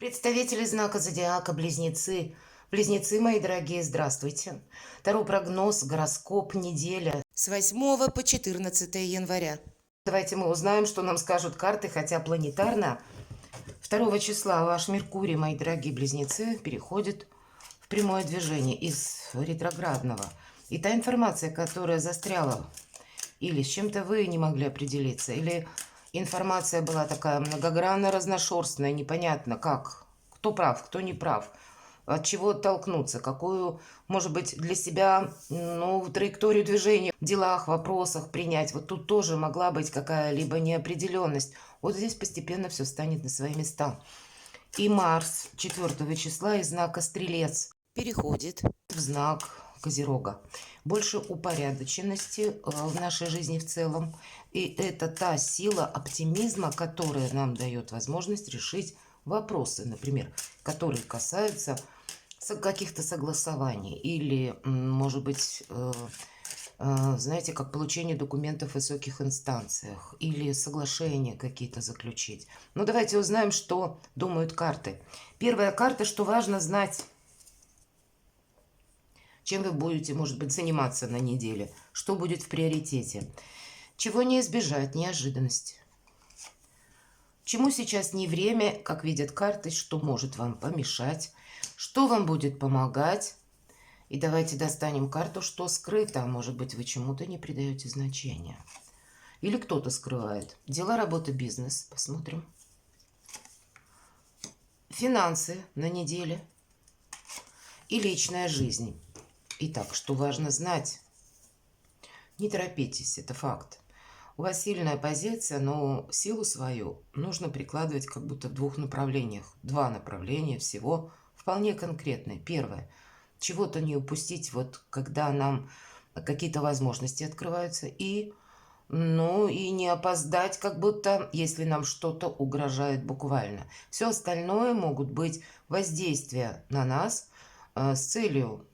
Представители знака зодиака Близнецы. Близнецы, мои дорогие, здравствуйте. Таро прогноз, гороскоп, неделя с 8 по 14 января. Давайте мы узнаем, что нам скажут карты, хотя планетарно 2 числа ваш Меркурий, мои дорогие Близнецы, переходит в прямое движение из ретроградного. И та информация, которая застряла, или с чем-то вы не могли определиться, или информация была такая многогранно разношерстная, непонятно как, кто прав, кто не прав, от чего оттолкнуться, какую, может быть, для себя, траекторию движения в делах, вопросах принять. Вот тут тоже могла быть какая-либо неопределенность. Вот здесь постепенно все станет на свои места. И Марс 4 числа из знака Стрелец переходит в знак Козерога. Больше упорядоченности в нашей жизни в целом. И это та сила оптимизма, которая нам дает возможность решить вопросы, например, которые касаются каких-то согласований или, может быть, знаете, как получение документов в высоких инстанциях или соглашения какие-то заключить. Ну, давайте узнаем, что думают карты. Первая карта, что важно знать, чем вы будете, может быть, заниматься на неделе, что будет в приоритете, чего не избежать, неожиданности. Чему сейчас не время, как видят карты, что может вам помешать, что вам будет помогать. И давайте достанем карту, что скрыто. Может быть, вы чему-то не придаете значения. Или кто-то скрывает. Дела, работа, бизнес. Посмотрим. Финансы на неделе. И личная жизнь. Итак, что важно знать? Не торопитесь, это факт. У вас сильная позиция, но силу свою нужно прикладывать как будто в двух направлениях. Два направления всего вполне конкретные. Первое. Чего-то не упустить, вот когда нам какие-то возможности открываются. И не опоздать, как будто, если нам что-то угрожает буквально. Все остальное могут быть воздействия на нас с целью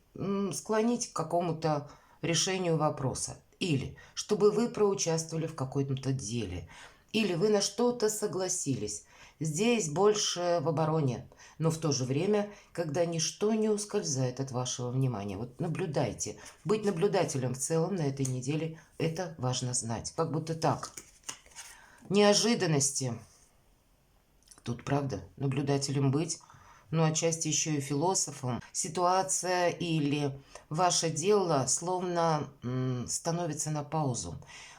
склонить к какому-то решению вопроса. Или чтобы вы проучаствовали в каком-то деле. Или вы на что-то согласились. Здесь больше в обороне. Но в то же время, когда ничто не ускользает от вашего внимания. Вот наблюдайте. Быть наблюдателем в целом на этой неделе, это важно знать. Как будто так. Неожиданности. Тут, правда, наблюдателем быть, но отчасти еще и философом. Ситуация или ваше дело словно становится на паузу.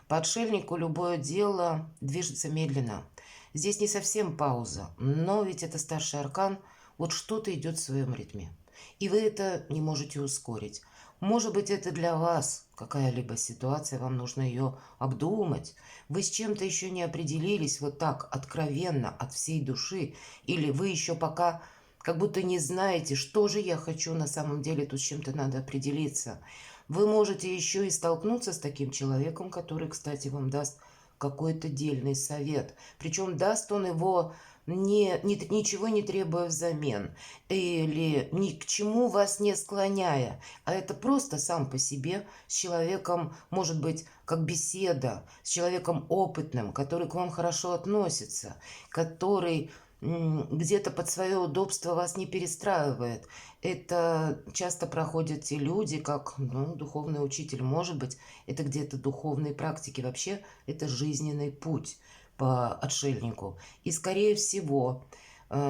По отшельнику любое дело движется медленно. Здесь не совсем пауза, но ведь это старший аркан, вот что-то идет в своем ритме. И вы это не можете ускорить. Может быть, это для вас какая-либо ситуация, вам нужно ее обдумать. Вы с чем-то еще не определились вот так откровенно от всей души, или вы еще пока как будто не знаете, что же я хочу на самом деле, тут с чем-то надо определиться. Вы можете еще и столкнуться с таким человеком, который, кстати, вам даст какой-то дельный совет. Причем даст он его ничего не требуя взамен или ни к чему вас не склоняя, а это просто сам по себе с человеком, может быть, как беседа, с человеком опытным, который к вам хорошо относится, который где-то под свое удобство вас не перестраивает. Это часто проходят те люди, как духовный учитель, может быть, это где-то духовные практики. Вообще, это жизненный путь по отшельнику. И, скорее всего,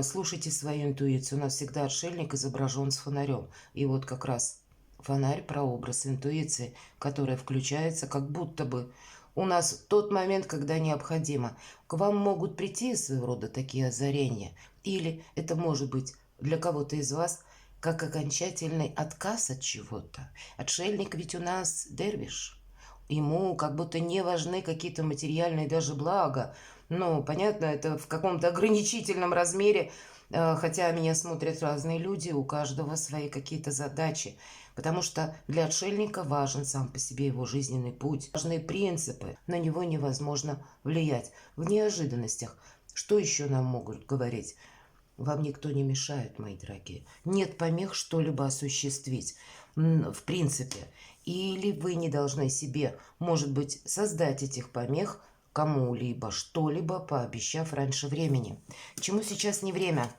слушайте свою интуицию. У нас всегда отшельник изображен с фонарем. И вот как раз фонарь, прообраз интуиции, которая включается как будто бы у нас в тот момент, когда необходимо. К вам могут прийти своего рода такие озарения. Или это может быть для кого-то из вас как окончательный отказ от чего-то. Отшельник ведь у нас дервиш. Ему как будто не важны какие-то материальные даже блага. Ну, понятно, это в каком-то ограничительном размере, хотя меня смотрят разные люди, у каждого свои какие-то задачи. Потому что для отшельника важен сам по себе его жизненный путь, важные принципы, на него невозможно влиять. В неожиданностях. Что еще нам могут говорить? Вам никто не мешает, мои дорогие. Нет помех что-либо осуществить, в принципе. Или вы не должны себе, может быть, создать этих помех кому-либо, что-либо, пообещав раньше времени. Чему сейчас не время?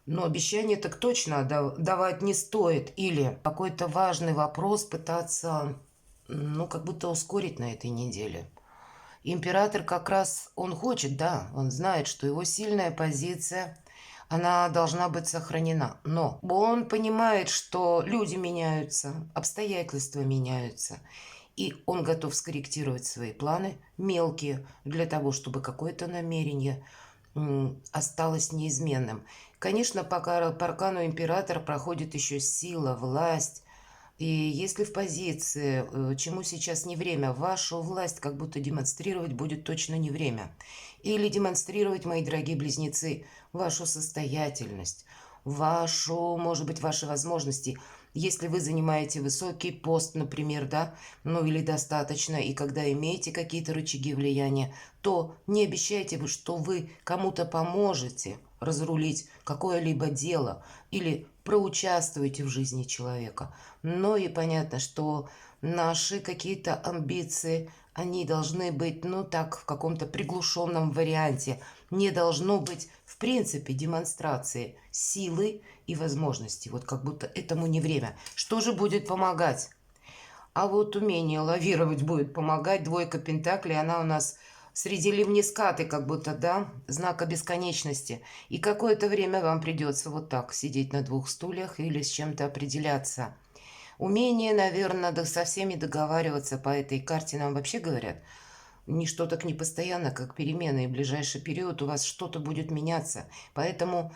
Но обещание так точно давать не стоит. Или какой-то важный вопрос пытаться, ну, как будто ускорить на этой неделе. Император как раз, он хочет, да, он знает, что его сильная позиция, она должна быть сохранена. Но он понимает, что люди меняются, обстоятельства меняются. И он готов скорректировать свои планы, мелкие, для того, чтобы какое-то намерение осталось неизменным. Конечно, пока по аркану императора проходит еще сила, власть. И если в позиции, чему сейчас не время, вашу власть как будто демонстрировать будет точно не время. Или демонстрировать, мои дорогие близнецы, вашу состоятельность, вашу, может быть, ваши возможности. Если вы занимаете высокий пост, например, да, ну или достаточно, и когда имеете какие-то рычаги влияния, то не обещайте вы, что вы кому-то поможете разрулить какое-либо дело или проучаствуете в жизни человека. Но и понятно, что наши какие-то амбиции, они должны быть, ну так, в каком-то приглушенном варианте. Не должно быть, в принципе, демонстрации силы и возможностей. Вот как будто этому не время. Что же будет помогать? А вот умение лавировать будет помогать. Двойка пентаклей, она у нас среди ливнескаты, как будто, да, знака бесконечности. И какое-то время вам придется вот так сидеть на двух стульях или с чем-то определяться. Умение, наверное, да, со всеми договариваться по этой карте нам вообще говорят. Ничто так не постоянно, как перемены, и в ближайший период у вас что-то будет меняться. Поэтому,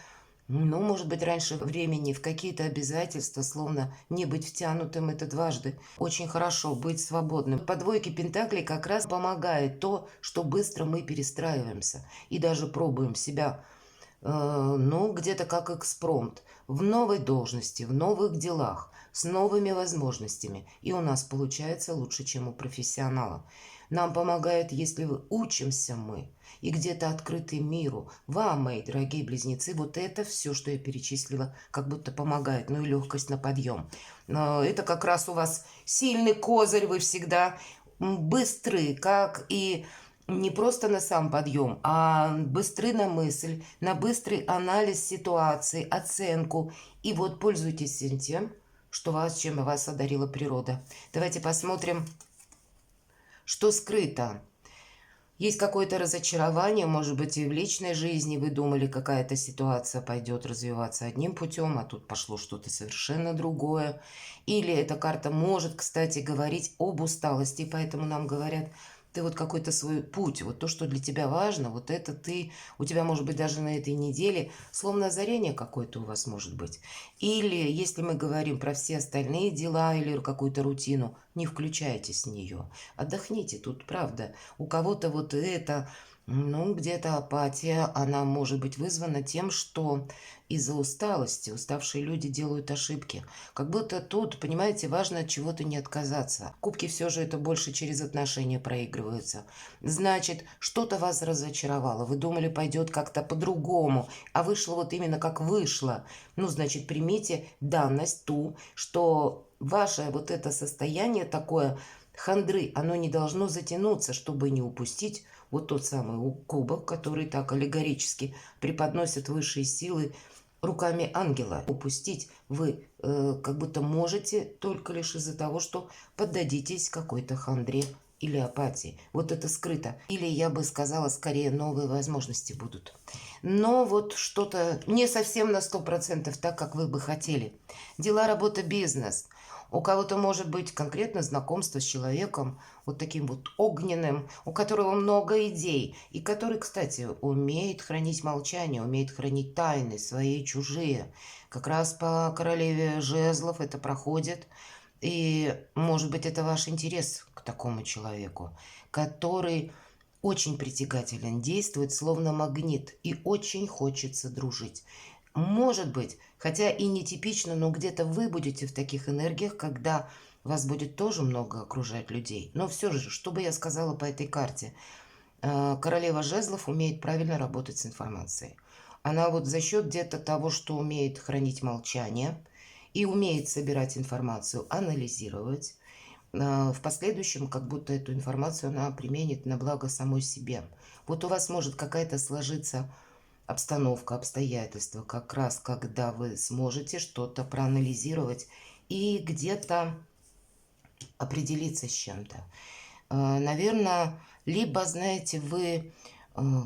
ну, может быть, раньше времени в какие-то обязательства, словно не быть втянутым, это дважды. Очень хорошо быть свободным. По двойке пентаклей как раз помогает то, что быстро мы перестраиваемся и даже пробуем себя, ну, где-то как экспромт, в новой должности, в новых делах, с новыми возможностями. И у нас получается лучше, чем у профессионала. Нам помогает, если вы учимся мы и где-то открыты миру. Вам, мои дорогие близнецы, вот это все, что я перечислила, как будто помогает. Ну и легкость на подъем. Это как раз у вас сильный козырь, вы всегда быстры, как и не просто на сам подъем, а быстры на мысль, на быстрый анализ ситуации, оценку. И вот пользуйтесь всем тем, что вас, чем вас одарила природа. Давайте посмотрим, что скрыто. Есть какое-то разочарование, может быть, и в личной жизни вы думали, какая-то ситуация пойдет развиваться одним путем, а тут пошло что-то совершенно другое. Или эта карта может, кстати, говорить об усталости, поэтому нам говорят, ты вот какой-то свой путь, вот то, что для тебя важно, вот это ты, у тебя может быть даже на этой неделе, словно озарение какое-то у вас может быть. Или если мы говорим про все остальные дела или какую-то рутину, не включайтесь в нее, отдохните, тут правда. У кого-то вот это, ну, где-то апатия, она может быть вызвана тем, что из-за усталости уставшие люди делают ошибки. Как будто тут, понимаете, важно от чего-то не отказаться. Кубки все же это больше через отношения проигрываются. Значит, что-то вас разочаровало. Вы думали, пойдет как-то по-другому, а вышло вот именно как вышло. Ну, значит, примите данность ту, что ваше вот это состояние такое хандры, оно не должно затянуться, чтобы не упустить вот тот самый кубок, который так аллегорически преподносят высшие силы руками ангела. Упустить вы как будто можете только лишь из-за того, что поддадитесь какой-то хандре или апатии. Вот это скрыто. Или, я бы сказала, скорее новые возможности будут. Но вот что-то не совсем на 100% так, как вы бы хотели. Дела, работа, бизнес. У кого-то может быть конкретно знакомство с человеком, вот таким вот огненным, у которого много идей, и который, кстати, умеет хранить молчание, умеет хранить тайны свои и чужие. Как раз по королеве жезлов это проходит. И, может быть, это ваш интерес к такому человеку, который очень притягателен, действует словно магнит и очень хочется дружить. Может быть, хотя и нетипично, но где-то вы будете в таких энергиях, когда вас будет тоже много окружать людей. Но все же, что бы я сказала по этой карте? Королева жезлов умеет правильно работать с информацией. Она вот за счет где-то того, что умеет хранить молчание и умеет собирать информацию, анализировать, в последующем как будто эту информацию она применит на благо самой себе. Вот у вас может какая-то сложиться обстановка, обстоятельства, как раз когда вы сможете что-то проанализировать и где-то определиться с чем-то. Наверное, либо, знаете, вы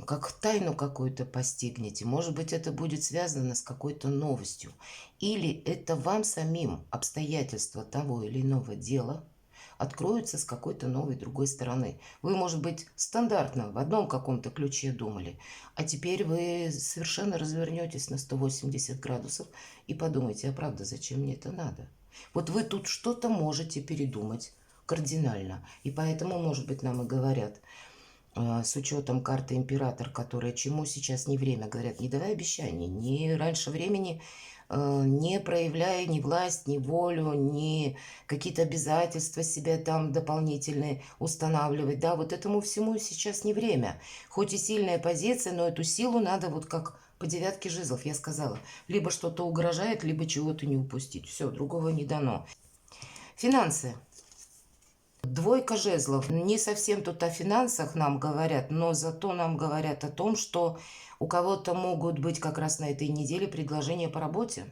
как тайну какую-то постигнете, может быть, это будет связано с какой-то новостью, или это вам самим обстоятельства того или иного дела откроются с какой-то новой другой стороны. Вы, может быть, стандартно в одном каком-то ключе думали, а теперь вы совершенно развернетесь на 180 градусов и подумаете, а правда, зачем мне это надо? Вот вы тут что-то можете передумать кардинально. И поэтому, может быть, нам и говорят, с учетом карты император, которая чему сейчас не время, говорят, не давай обещаний, не раньше времени, не проявляя ни власть, ни волю, ни какие-то обязательства себе там дополнительные устанавливать. Да, вот этому всему сейчас не время. Хоть и сильная позиция, но эту силу надо вот как по девятке жезлов, я сказала. Либо что-то угрожает, либо чего-то не упустить. Все, другого не дано. Финансы. Двойка жезлов. Не совсем тут о финансах нам говорят, но зато нам говорят о том, что у кого-то могут быть как раз на этой неделе предложения по работе.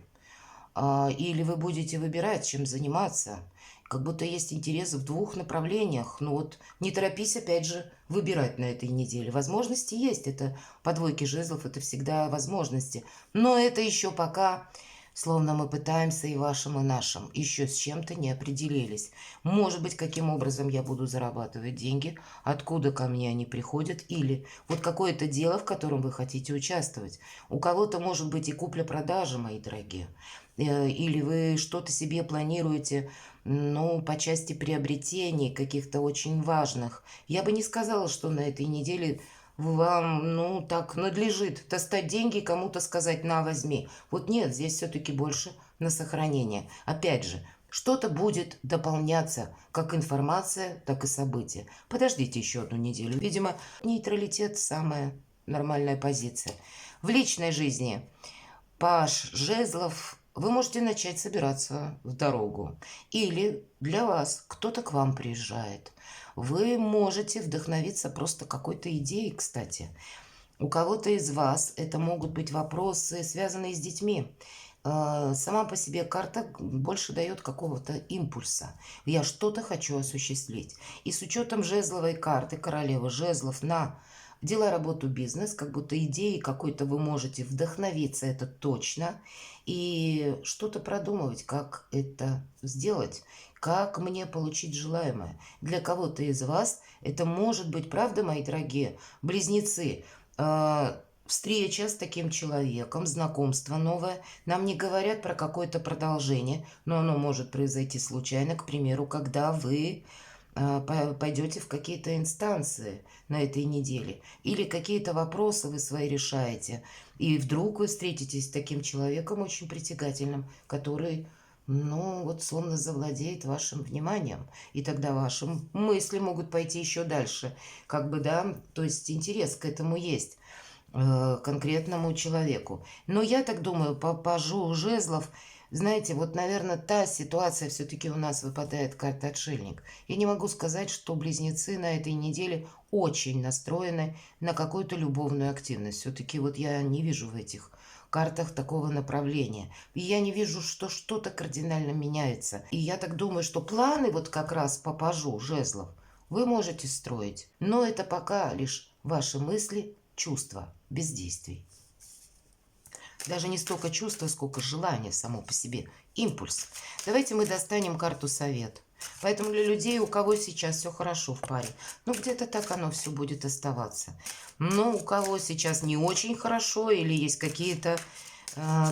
Или вы будете выбирать, чем заниматься. Как будто есть интерес в двух направлениях. Ну вот не торопись, опять же, выбирать на этой неделе. Возможности есть. Это по двойке жезлов, это всегда возможности. Но это еще пока... Словно мы пытаемся и вашим, и нашим. Еще с чем-то не определились. Может быть, каким образом я буду зарабатывать деньги, откуда ко мне они приходят, или вот какое-то дело, в котором вы хотите участвовать. У кого-то может быть и купля-продажа, мои дорогие. Или вы что-то себе планируете, ну, по части приобретений каких-то очень важных. Я бы не сказала, что на этой неделе вам, ну, так надлежит достать деньги и кому-то сказать «на, возьми». Вот нет, здесь все-таки больше на сохранение. Опять же, что-то будет дополняться, как информация, так и события. Подождите еще одну неделю. Видимо, нейтралитет – самая нормальная позиция. В личной жизни паж жезлов вы можете начать собираться в дорогу. Или для вас кто-то к вам приезжает. Вы можете вдохновиться просто какой-то идеей, кстати. У кого-то из вас это могут быть вопросы, связанные с детьми. Сама по себе карта больше дает какого-то импульса. Я что-то хочу осуществить. И с учетом жезловой карты, королевы жезлов на дела, работу, бизнес, как будто идеи какой-то вы можете вдохновиться, это точно, и что-то продумывать, как это сделать, как мне получить желаемое. Для кого-то из вас это может быть, правда, мои дорогие близнецы, встреча с таким человеком, знакомство новое. Нам не говорят про какое-то продолжение, но оно может произойти случайно, к примеру, когда вы пойдете в какие-то инстанции на этой неделе, или какие-то вопросы вы свои решаете, и вдруг вы встретитесь с таким человеком очень притягательным, который, ну, вот словно завладеет вашим вниманием, и тогда ваши мысли могут пойти еще дальше, как бы, да, то есть интерес к этому есть конкретному человеку. Но я так думаю, по пажу жезлов, знаете, вот, наверное, та ситуация все-таки у нас выпадает карта отшельник. Я не могу сказать, что близнецы на этой неделе очень настроены на какую-то любовную активность. Все-таки вот я не вижу в этих картах такого направления. И я не вижу, что что-то кардинально меняется. И я так думаю, что планы вот как раз по пажу жезлов вы можете строить. Но это пока лишь ваши мысли, чувства, без действий. Даже не столько чувства, сколько желания само по себе. Импульс. Давайте мы достанем карту совет. Поэтому для людей, у кого сейчас все хорошо в паре, ну где-то так оно все будет оставаться. Но у кого сейчас не очень хорошо, или есть какие-то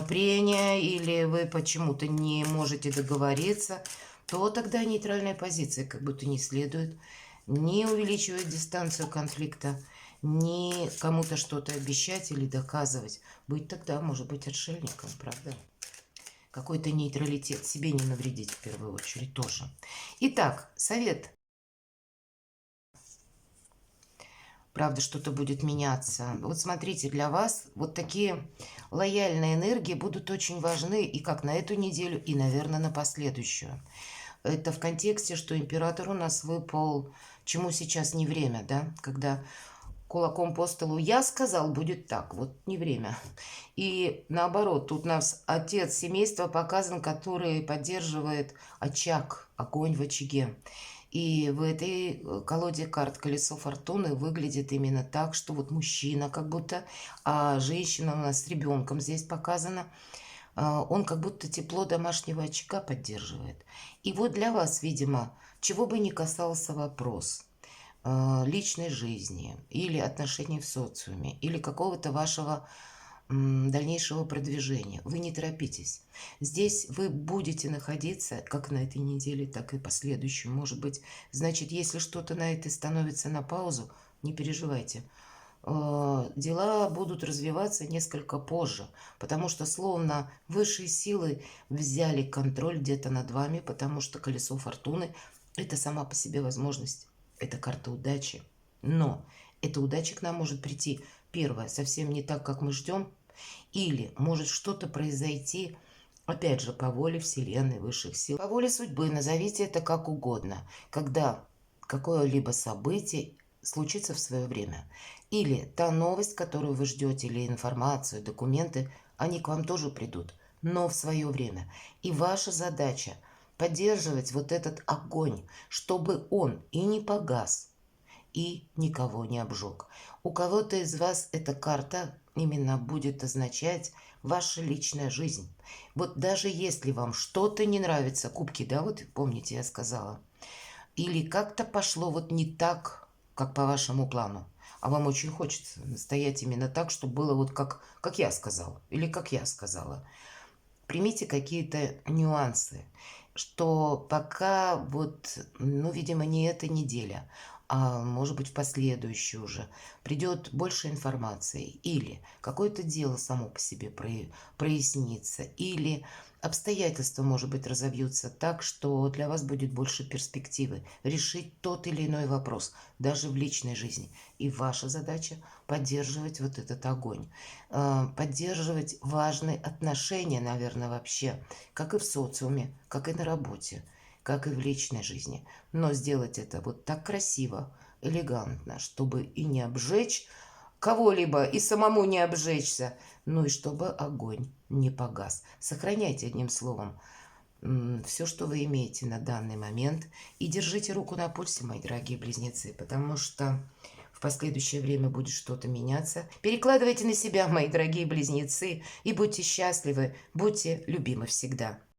прения, или вы почему-то не можете договориться, то тогда нейтральная позиция как будто не следует, не увеличивает дистанцию конфликта, не кому-то что-то обещать или доказывать. Быть тогда, может быть, отшельником, правда? Какой-то нейтралитет, себе не навредить в первую очередь тоже. Итак, совет. Правда, что-то будет меняться. Вот смотрите, для вас вот такие лояльные энергии будут очень важны и как на эту неделю, и, наверное, на последующую. Это в контексте, что император у нас выпал, чему сейчас не время, да, когда кулаком по столу. Я сказал, будет так. Вот не время. И наоборот, тут у нас отец семейства показан, который поддерживает очаг, огонь в очаге. И в этой колоде карт колесо фортуны выглядит именно так, что вот мужчина как будто, а женщина у нас с ребенком здесь показана. Он как будто тепло домашнего очага поддерживает. И вот для вас, видимо, чего бы ни касался вопрос личной жизни или отношений в социуме, или какого-то вашего дальнейшего продвижения. Вы не торопитесь. Здесь вы будете находиться как на этой неделе, так и последующем. Может быть, значит, если что-то на это становится на паузу, не переживайте. Дела будут развиваться несколько позже, потому что словно высшие силы взяли контроль где-то над вами, потому что колесо фортуны – это сама по себе возможность, это карта удачи. Но эта удача к нам может прийти, первое, совсем не так, как мы ждем, или может что-то произойти, опять же, по воле Вселенной, высших сил, по воле судьбы, назовите это как угодно, когда какое-либо событие случится в свое время. Или та новость, которую вы ждете, или информацию, документы, они к вам тоже придут, но в свое время. И ваша задача поддерживать вот этот огонь, чтобы он и не погас, и никого не обжег. У кого-то из вас эта карта именно будет означать ваша личная жизнь. Вот даже если вам что-то не нравится, кубки, да, вот помните, я сказала, или как-то пошло вот не так, как по вашему плану, а вам очень хочется настоять именно так, чтобы было вот как я сказал, или как я сказала. Примите какие-то нюансы, что пока вот, ну, видимо, не эта неделя, а может быть в последующую уже придет больше информации, или какое-то дело само по себе прояснится, или обстоятельства, может быть, разовьются так, что для вас будет больше перспективы решить тот или иной вопрос, даже в личной жизни. И ваша задача поддерживать вот этот огонь, поддерживать важные отношения, наверное, вообще, как и в социуме, как и на работе, как и в личной жизни. Но сделать это вот так красиво, элегантно, чтобы и не обжечь кого-либо, и самому не обжечься, ну и чтобы огонь не погас. Сохраняйте, одним словом, все, что вы имеете на данный момент, и держите руку на пульсе, мои дорогие близнецы, потому что в последующее время будет что-то меняться. Перекладывайте на себя, мои дорогие близнецы, и будьте счастливы, будьте любимы всегда.